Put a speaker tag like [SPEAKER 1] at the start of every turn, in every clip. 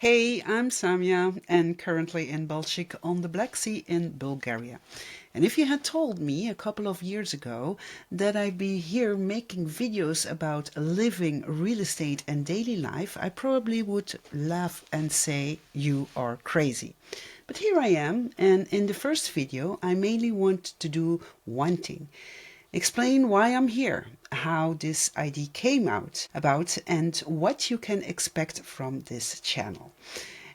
[SPEAKER 1] Hey, I'm Samia and currently in Balchik on the Black Sea in Bulgaria. And if you had told me a couple of years ago that I'd be here making videos about living, real estate, and daily life, I probably would laugh and say you are crazy. But here I am, and in the first video, I mainly want to do one thing. Explain why I'm here, how this idea came about, and what you can expect from this channel.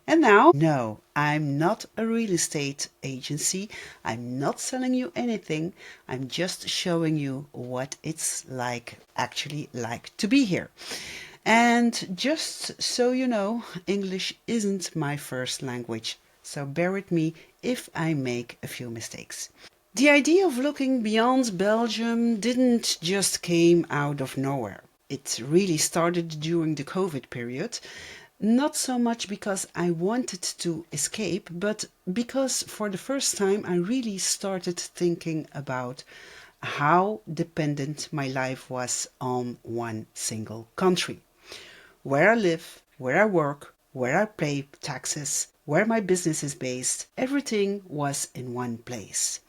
[SPEAKER 1] And now, no, I'm not a real estate agency. I'm not selling you anything. I'm just showing you what it's actually like to be here. And just so you know, English isn't my first language. So bear with me if I make a few mistakes. The idea of looking beyond Belgium didn't just came out of nowhere. It really started during the COVID period, not so much because I wanted to escape, but because for the first time I really started thinking about how dependent my life was on one single country. Where I live, where I work, where I pay taxes, where my business is based, everything was in one place.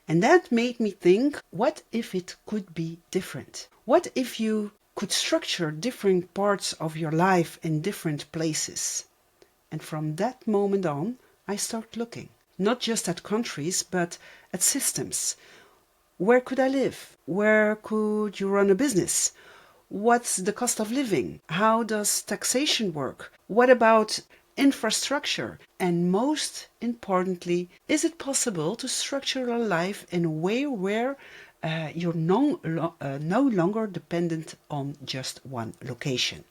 [SPEAKER 1] And that made me think, what if it could be different? What if you could structure different parts of your life in different places? And from that moment on, I started looking, not just at countries, but at systems. Where could I live? Where could you run a business? What's the cost of living? How does taxation work? What about infrastructure? And most importantly, is it possible to structure a life in a way where you're no longer dependent on just one location?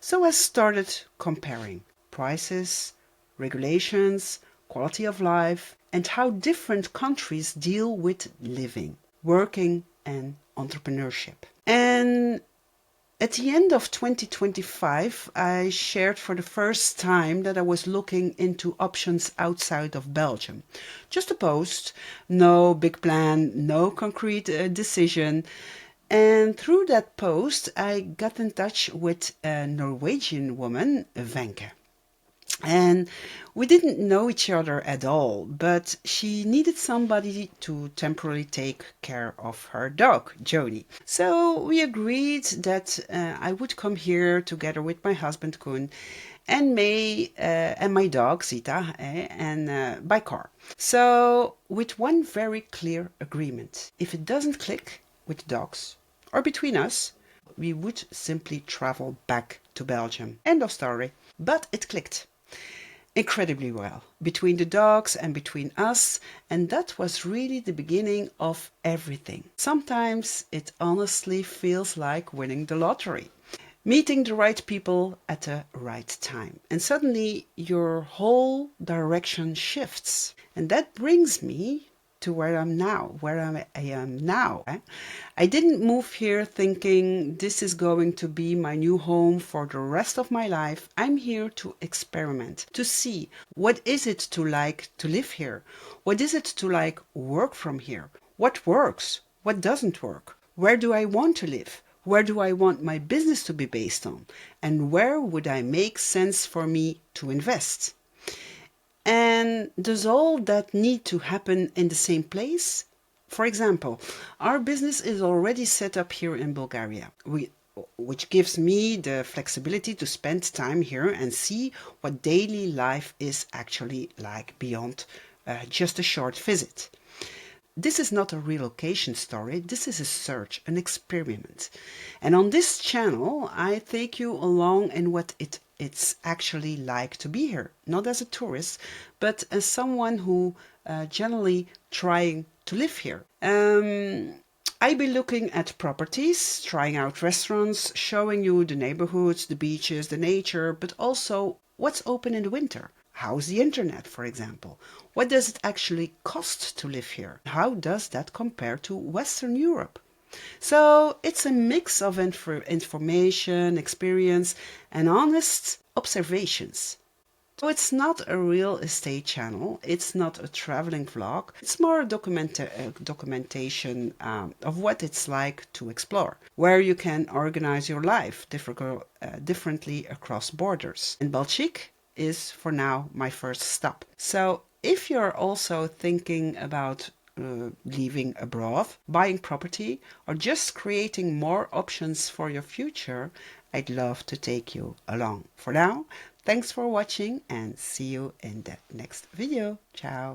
[SPEAKER 1] So I started comparing prices, regulations, quality of life, and how different countries deal with living, working, and entrepreneurship. And at the end of 2025, I shared for the first time that I was looking into options outside of Belgium. Just a post, no big plan, no concrete decision. And through that post, I got in touch with a Norwegian woman, Wenke. And we didn't know each other at all, but she needed somebody to temporarily take care of her dog, Jody. So we agreed that I would come here together with my husband, Koen, and my dog, Zita, and by car. So with one very clear agreement. If it doesn't click with the dogs or between us, we would simply travel back to Belgium. End of story. But it clicked incredibly well between the dogs and between us, and that was really the beginning of everything. Sometimes it honestly feels like winning the lottery, meeting the right people at the right time, and suddenly your whole direction shifts. And that brings me to where I am now. I didn't move here thinking this is going to be my new home for the rest of my life. I'm here to experiment, to see what is it to like to live here? What is it to like work from here? What works? What doesn't work? Where do I want to live? Where do I want my business to be based on? And where would I make sense for me to invest? And does all that need to happen in the same place? For example, our business is already set up here in Bulgaria, which gives me the flexibility to spend time here and see what daily life is actually like beyond just a short visit. This is not a relocation story, this is a search, an experiment. And on this channel, I take you along in what it's actually like to be here, not as a tourist, but as someone who generally trying to live here. I be looking at properties, trying out restaurants, showing you the neighborhoods, the beaches, the nature, but also what's open in the winter. How's the internet, for example? What does it actually cost to live here? How does that compare to Western Europe? So it's a mix of information, experience, and honest observations. So it's not a real estate channel, it's not a traveling vlog, it's more a documentation of what it's like to explore, where you can organize your life differently across borders. In Balchik, is for now my first stop. So if you're also thinking about leaving abroad, buying property, or just creating more options for your future, I'd love to take you along. For now, thanks for watching and see you in the next video. Ciao.